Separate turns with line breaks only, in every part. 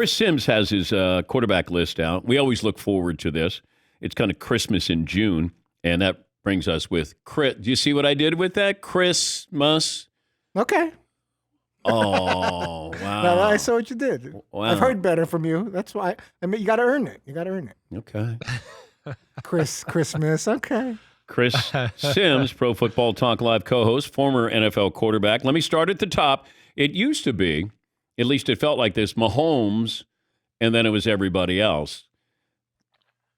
Chris Sims has his quarterback list out. We always look forward to this. It's kind of Christmas in June, and that brings us with Chris. Do you see what I did with that? Christmas.
Okay.
Oh, wow.
No, I saw what you did.
Wow.
I've heard better from you. That's why. I mean, you got to earn it. You got to earn it.
Okay.
Christmas. Okay.
Chris Sims, Pro Football Talk Live co-host, former NFL quarterback. Let me start at the top. It used to be, at least it felt like this, Mahomes, and then it was everybody else.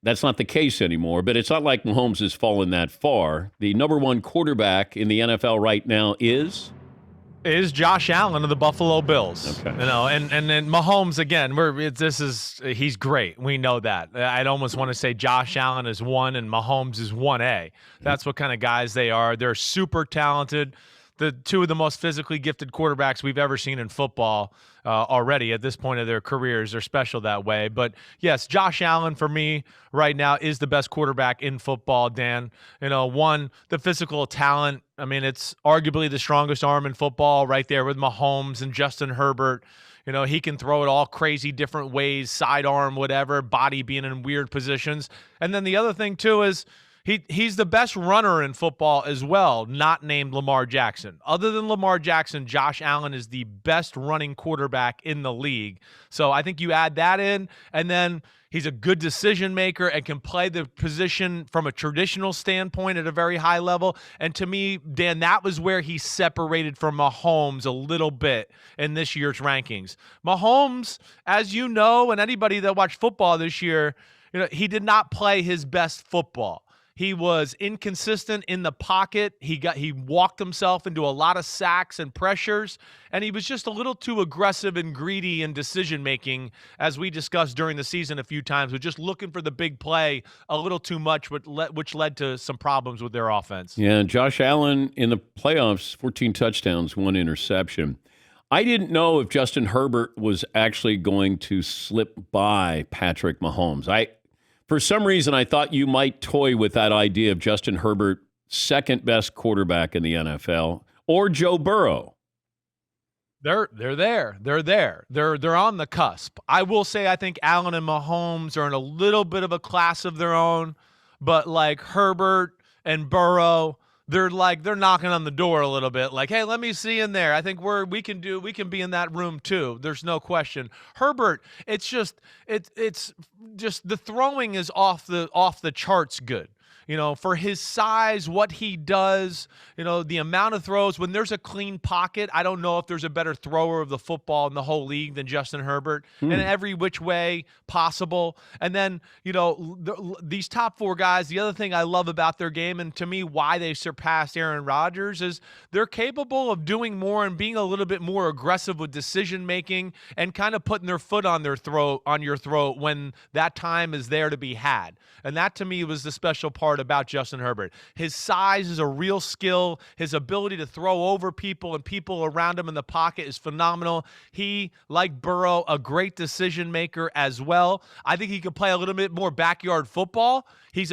That's not the case anymore, but it's not like Mahomes has fallen that far. The number one quarterback in the NFL right now is
Josh Allen of the Buffalo Bills.
Okay.
And then Mahomes again. He's great. We know that. I'd almost want to say Josh Allen is 1 and Mahomes is 1A. That's what kind of guys they are. They're super talented. The two of the most physically gifted quarterbacks we've ever seen in football already at this point of their careers. They're special that way. But yes, Josh Allen for me right now is the best quarterback in football, Dan. The physical talent. I mean, it's arguably the strongest arm in football right there with Mahomes and Justin Herbert. He can throw it all crazy different ways, sidearm, whatever, body being in weird positions. And then the other thing too is He's the best runner in football as well, not named Lamar Jackson. Other than Lamar Jackson, Josh Allen is the best running quarterback in the league. So I think you add that in, and then he's a good decision maker and can play the position from a traditional standpoint at a very high level. And to me, Dan, that was where he separated from Mahomes a little bit in this year's rankings. Mahomes, as you know, and anybody that watched football this year, he did not play his best football. He was inconsistent in the pocket. He walked himself into a lot of sacks and pressures, and he was just a little too aggressive and greedy in decision-making, as we discussed during the season a few times, with just looking for the big play a little too much, which led to some problems with their offense.
Yeah, Josh Allen in the playoffs, 14 touchdowns, 1 interception. I didn't know if Justin Herbert was actually going to slip by Patrick Mahomes. For some reason, I thought you might toy with that idea of Justin Herbert, second best quarterback in the NFL, or Joe Burrow.
They're there. They're there. They're on the cusp. I will say I think Allen and Mahomes are in a little bit of a class of their own, but like Herbert and Burrow, they're knocking on the door a little bit, like, hey, let me see in there. I think we can be in that room too. There's no question. Herbert, it's just the throwing is off the charts good. For his size, what he does, the amount of throws. When there's a clean pocket, I don't know if there's a better thrower of the football in the whole league than Justin Herbert, in every which way possible. And then, these top 4 guys, the other thing I love about their game, and to me why they surpassed Aaron Rodgers, is they're capable of doing more and being a little bit more aggressive with decision-making and kind of putting their foot on your throat when that time is there to be had. And that, to me, was the special part about Justin Herbert. His size is a real skill. His ability to throw over people and people around him in the pocket is phenomenal. He, like Burrow, a great decision maker as well. I think he could play a little bit more backyard football. He's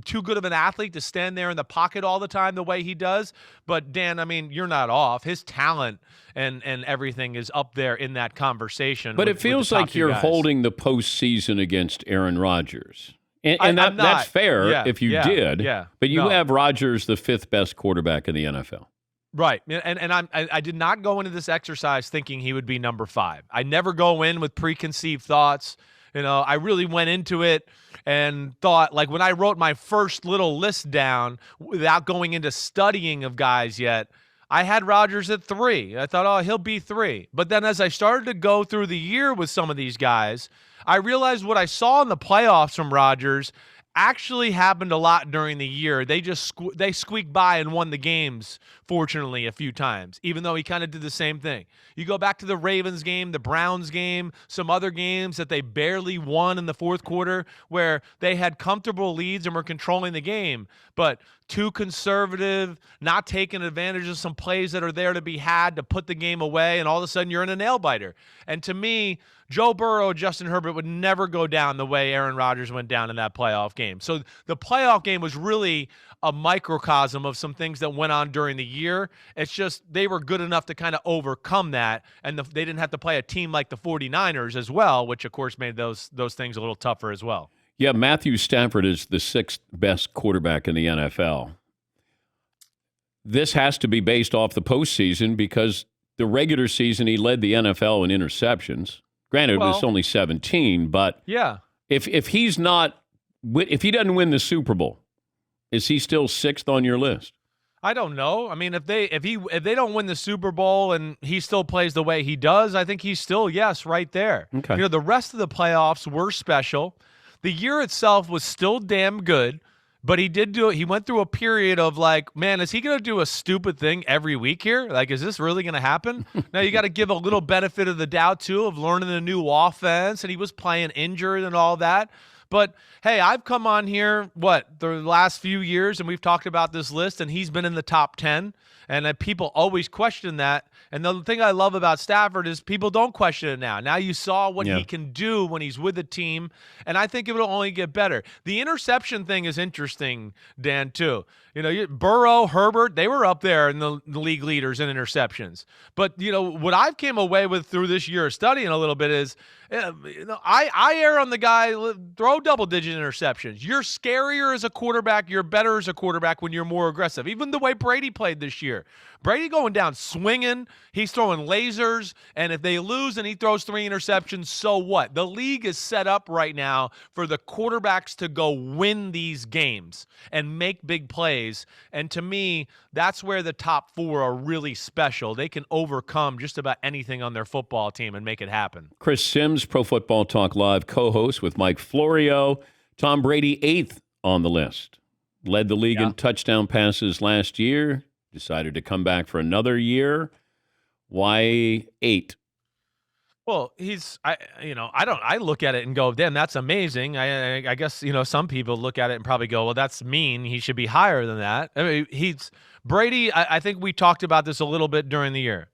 too good of an athlete to stand there in the pocket all the time the way he does. But, Dan, I mean, you're not off. His talent and everything is up there in that conversation.
But it feels like you're holding the postseason against Aaron Rodgers. And that's fair if you did.
Yeah,
but you have Rodgers, the 5th best quarterback in the NFL.
Right. And I did not go into this exercise thinking he would be number 5. I never go in with preconceived thoughts. I really went into it and thought, like, when I wrote my first little list down without going into studying of guys yet, I had Rodgers at 3. I thought, he'll be 3. But then as I started to go through the year with some of these guys, I realized what I saw in the playoffs from Rodgers actually happened a lot during the year. They just they squeaked by and won the games, fortunately, a few times, even though he kind of did the same thing. You go back to the Ravens game, the Browns game, some other games that they barely won in the fourth quarter where they had comfortable leads and were controlling the game. But too conservative, not taking advantage of some plays that are there to be had to put the game away, and all of a sudden you're in a nail biter. And to me, Joe Burrow, Justin Herbert would never go down the way Aaron Rodgers went down in that playoff game. So the playoff game was really a microcosm of some things that went on during the year. It's just they were good enough to kind of overcome that, and they didn't have to play a team like the 49ers as well, which of course made those things a little tougher as well.
Yeah, Matthew Stafford is the sixth best quarterback in the NFL. This has to be based off the postseason because the regular season he led the NFL in interceptions. Granted, it was only 17, but
yeah,
if he doesn't win the Super Bowl, is he still sixth on your list?
I don't know. I mean, if they don't win the Super Bowl and he still plays the way he does, I think he's still right there.
Okay.
You know, the rest of the playoffs were special. The year itself was still damn good, but he did do it. He went through a period of like, man, is he going to do a stupid thing every week here? Like, is this really going to happen? Now you got to give a little benefit of the doubt too of learning a new offense, and he was playing injured and all that. But hey, I've come on here, the last few years, and we've talked about this list, and he's been in the top 10, and people always question that. And the thing I love about Stafford is people don't question it now. Now you saw what he can do when he's with the team, and I think it will only get better. The interception thing is interesting, Dan, too. You know, Burrow, Herbert, they were up there in the league leaders in interceptions. But, you know, what I've came away with through this year of studying a little bit is, I err on the guy, throw double-digit interceptions. You're scarier as a quarterback. You're better as a quarterback when you're more aggressive. Even the way Brady played this year. Brady going down swinging. He's throwing lasers. And if they lose and he throws 3 interceptions, so what? The league is set up right now for the quarterbacks to go win these games and make big plays. And to me, that's where the top 4 are really special. They can overcome just about anything on their football team and make it happen.
Chris Sims, Pro Football Talk Live co-host with Mike Florio. Tom Brady, 8th on the list. Led the league in touchdown passes last year. Decided to come back for another year. Why 8?
Well, I look at it and go, damn, that's amazing. I guess, some people look at it and probably go, well, that's mean. He should be higher than that. I mean, Brady. I think we talked about this a little bit during the year.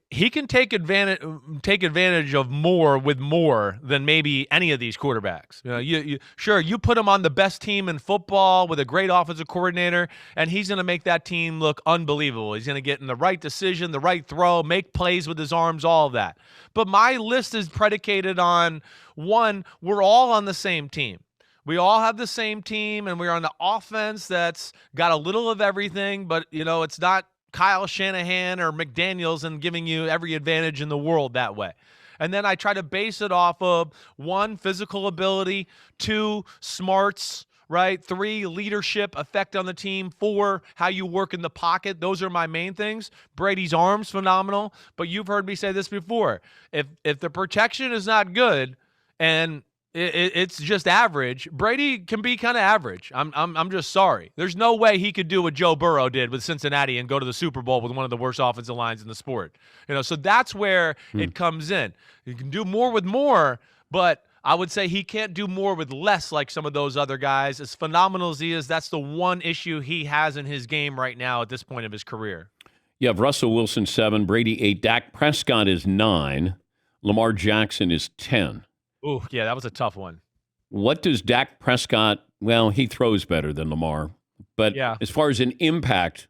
He can take advantage of more with more than maybe any of these quarterbacks. You put him on the best team in football with a great offensive coordinator, and he's going to make that team look unbelievable. He's going to get in the right decision, the right throw, make plays with his arms, all of that. But my list is predicated on, one, we're all on the same team. We all have the same team, and we're on the offense that's got a little of everything, but, it's not Kyle Shanahan or McDaniels and giving you every advantage in the world that way. And then I try to base it off of 1, physical ability, 2, smarts, right? 3, leadership, effect on the team, 4, how you work in the pocket. Those are my main things. Brady's arm's phenomenal, but you've heard me say this before. If the protection is not good and it's just average, Brady can be kind of average. I'm just sorry. There's no way he could do what Joe Burrow did with Cincinnati and go to the Super Bowl with one of the worst offensive lines in the sport. So that's where it comes in. You can do more with more, but I would say he can't do more with less like some of those other guys. As phenomenal as he is, that's the one issue he has in his game right now at this point of his career.
You have Russell Wilson 7, Brady 8, Dak Prescott is 9, Lamar Jackson is 10.
Ooh, yeah, that was a tough one.
What does Dak Prescott, well, he throws better than Lamar, but as far as an impact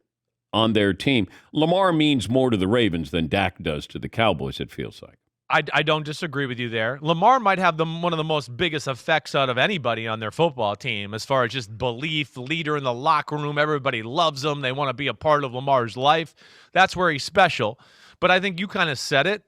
on their team, Lamar means more to the Ravens than Dak does to the Cowboys, it feels like.
I don't disagree with you there. Lamar might have one of the most biggest effects out of anybody on their football team as far as just belief, leader in the locker room. Everybody loves him. They want to be a part of Lamar's life. That's where he's special. But I think you kind of said it.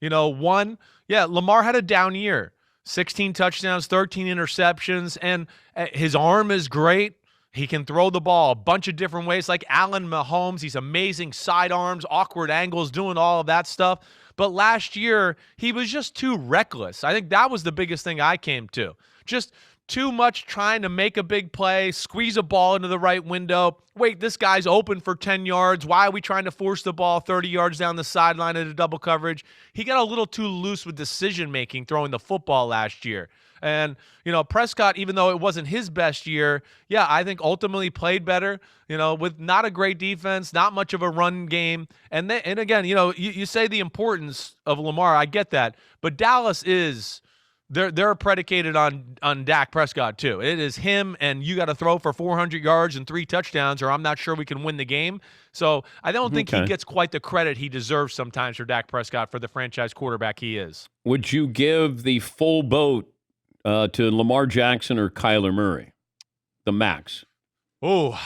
Lamar had a down year. 16 touchdowns, 13 interceptions, and his arm is great. He can throw the ball a bunch of different ways, like Allen Mahomes. He's amazing sidearms, awkward angles, doing all of that stuff. But last year, he was just too reckless. I think that was the biggest thing I came to. Just too much trying to make a big play, squeeze a ball into the right window. Wait, this guy's open for 10 yards. Why are we trying to force the ball 30 yards down the sideline into double coverage? He got a little too loose with decision-making throwing the football last year. And, Prescott, even though it wasn't his best year, yeah, I think ultimately played better, with not a great defense, not much of a run game. And again, you say the importance of Lamar. I get that. But Dallas is – they're predicated on Dak Prescott too. It is him, and you got to throw for 400 yards and 3 touchdowns, or I'm not sure we can win the game. So I don't think he gets quite the credit he deserves sometimes for Dak Prescott for the franchise quarterback he is.
Would you give the full boat to Lamar Jackson or Kyler Murray, the max?
Oh,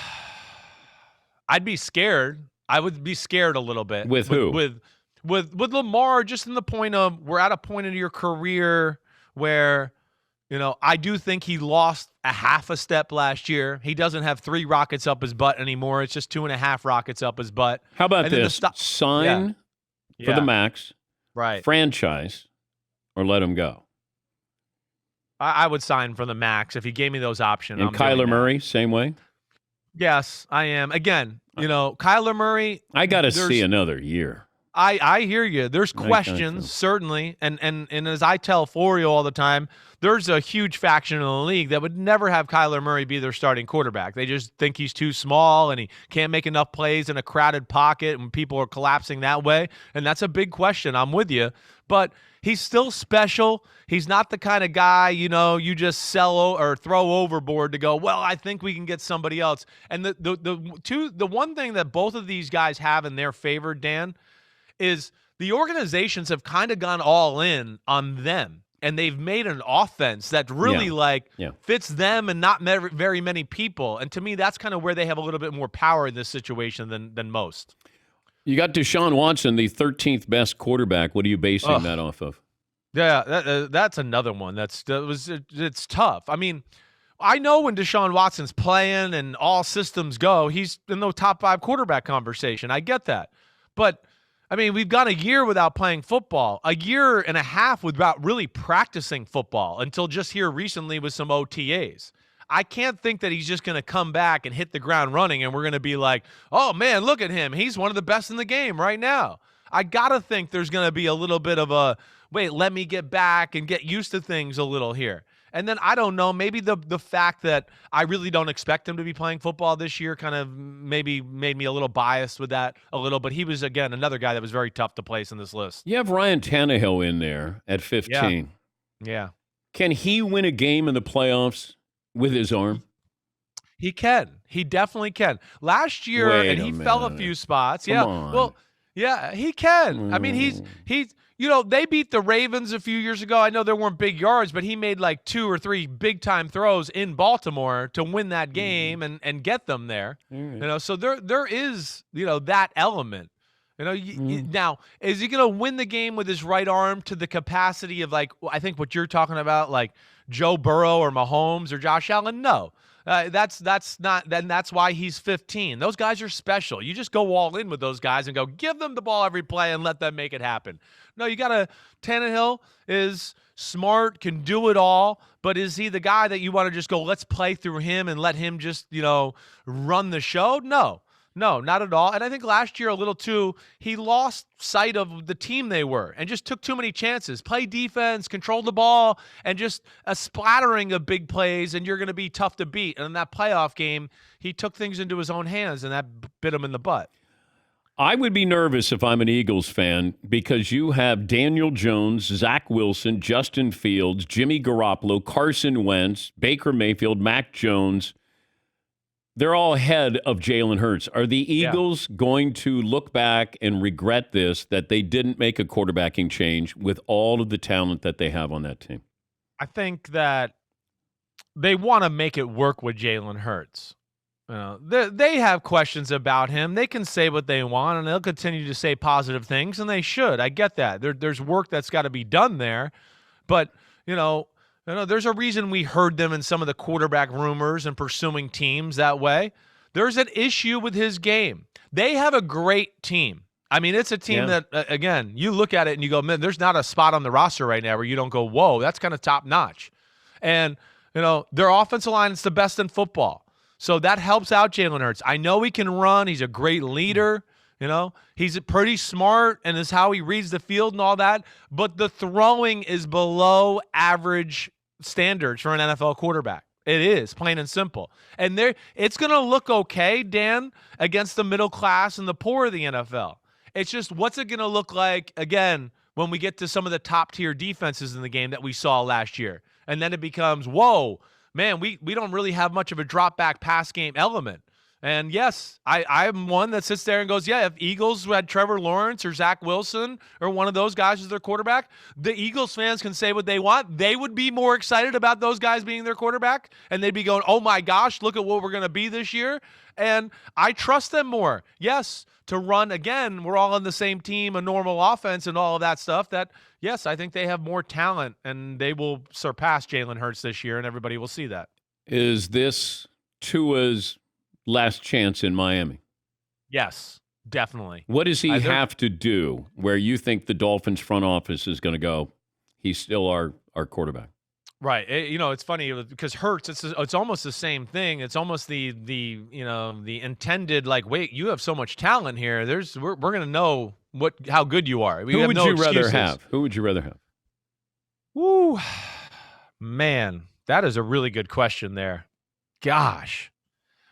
I'd be scared. I would be scared a little bit.
With who?
With Lamar, just in the point of we're at a point in your career where, I do think he lost a half a step last year. He doesn't have 3 rockets up his butt anymore. It's just 2.5 rockets up his butt.
How about this? Sign for the max,
right?
Franchise, or let him go.
I would sign for the max if he gave me those options.
And Kyler Murray, same way?
Yes, I am. Again, Kyler Murray.
I got to see another year.
I hear you. There's questions, certainly. And as I tell Florio all the time, there's a huge faction in the league that would never have Kyler Murray be their starting quarterback. They just think he's too small and he can't make enough plays in a crowded pocket and people are collapsing that way. And that's a big question. I'm with you. But he's still special. He's not the kind of guy, you just sell or throw overboard to go, well, I think we can get somebody else. And the one thing that both of these guys have in their favor, Dan, is the organizations have kind of gone all in on them, and they've made an offense that really fits them and not very many people. And to me, that's kind of where they have a little bit more power in this situation than most.
You got Deshaun Watson, the 13th best quarterback. What are you basing that off of?
Yeah, that's another one. It's tough. I mean, I know when Deshaun Watson's playing and all systems go, he's in the top 5 quarterback conversation. I get that. But I mean, we've gone a year without playing football, a year and a half without really practicing football until just here recently with some OTAs. I can't think that he's just going to come back and hit the ground running and we're going to be like, oh, man, look at him. He's one of the best in the game right now. I got to think there's going to be a little bit of a, wait, let me get back and get used to things a little here. And then I don't know, maybe the fact that I really don't expect him to be playing football this year kind of maybe made me a little biased with that a little. But he was, again, another guy that was very tough to place in this list.
You have Ryan Tannehill in there at 15.
Yeah.
Can he win a game in the playoffs with his arm?
He can. He definitely can. Last year, he fell a few spots.
Come on.
Well, yeah, he can. I mean, he's they beat the Ravens a few years ago. I know there weren't big yards, but he made like 2 or 3 big-time throws in Baltimore to win that game and get them there. So there is, that element. Now, is he going to win the game with his right arm to the capacity of, like, I think what you're talking about, like Joe Burrow or Mahomes or Josh Allen? No. That's not. Then that's why he's 15. Those guys are special. You just go all in with those guys and go give them the ball every play and let them make it happen. No, you got to. Tannehill is smart, can do it all, but is he the guy that you want to just go? Let's play through him and let him just run the show? No, not at all. And I think last year a little too, he lost sight of the team they were and just took too many chances. Play defense, control the ball, and just a splattering of big plays, and you're going to be tough to beat. And in that playoff game, he took things into his own hands, and that bit him in the butt.
I would be nervous if I'm an Eagles fan because you have Daniel Jones, Zach Wilson, Justin Fields, Jimmy Garoppolo, Carson Wentz, Baker Mayfield, Mac Jones. They're all ahead of Jalen Hurts. Are the Eagles going to look back and regret this, that they didn't make a quarterbacking change with all of the talent that they have on that team?
I think that they want to make it work with Jalen Hurts. They have questions about him. They can say what they want, and they'll continue to say positive things, and they should. I get that. There's work that's got to be done there. But, there's a reason we heard them in some of the quarterback rumors and pursuing teams that way. There's an issue with his game. They have a great team. I mean, it's a team that, again, you look at it and you go, man, there's not a spot on the roster right now where you don't go, whoa, that's kind of top notch. And their offensive line is the best in football. So that helps out Jalen Hurts. I know he can run. He's a great leader. He's pretty smart and is how he reads the field and all that. But the throwing is below average standards for an NFL quarterback. It is, plain and simple. And it's going to look okay, Dan, against the middle class and the poor of the NFL. It's just, what's it going to look like, again, when we get to some of the top-tier defenses in the game that we saw last year? And then it becomes, whoa, man, we don't really have much of a drop-back pass game element. And yes, I'm one that sits there and goes, yeah, if Eagles had Trevor Lawrence or Zach Wilson or one of those guys as their quarterback, the Eagles fans can say what they want. They would be more excited about those guys being their quarterback, and they'd be going, oh my gosh, look at what we're going to be this year. And I trust them more. Yes, to run, again, we're all on the same team, a normal offense and all of that stuff, that, yes, I think they have more talent, and they will surpass Jalen Hurts this year, and everybody will see that.
Is this Tua's last chance in Miami?
Yes, definitely.
What does he have to do where you think the Dolphins front office is going to go, he's still our quarterback?
Right. It's funny because Hurts, it's almost the same thing. It's almost the intended, like, wait, you have so much talent here. We're going to know how good you are.
Who would you rather have? Who would you rather have?
Woo, man, that is a really good question there. Gosh.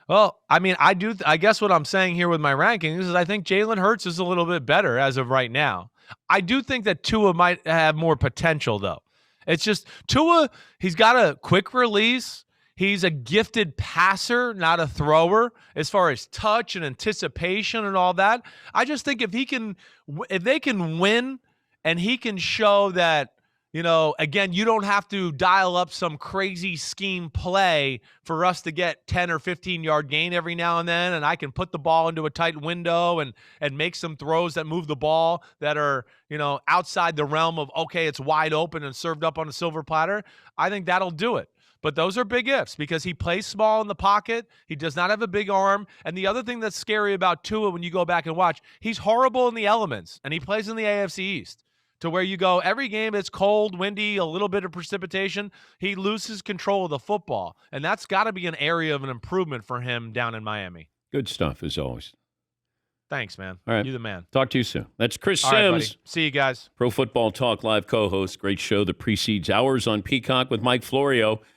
Well, I mean, I guess what I'm saying here with my rankings is I think Jalen Hurts is a little bit better as of right now. I do think that Tua might have more potential, though. It's just Tua, he's got a quick release. He's a gifted passer, not a thrower, as far as touch and anticipation and all that. I just think if they can win and he can show that, again, you don't have to dial up some crazy scheme play for us to get 10 or 15-yard gain every now and then, and I can put the ball into a tight window and make some throws that move the ball that are, outside the realm of, okay, it's wide open and served up on a silver platter. I think that'll do it. But those are big ifs because he plays small in the pocket. He does not have a big arm. And the other thing that's scary about Tua when you go back and watch, he's horrible in the elements, and he plays in the AFC East. To where you go, every game it's cold, windy, a little bit of precipitation, he loses control of the football. And that's got to be an area of an improvement for him down in Miami.
Good stuff, as always.
Thanks, man.
All right.
You're the man.
Talk to you soon. That's Chris
All right,
Sims.
buddy. See you guys.
Pro Football Talk Live co-host. Great show that precedes ours on Peacock with Mike Florio.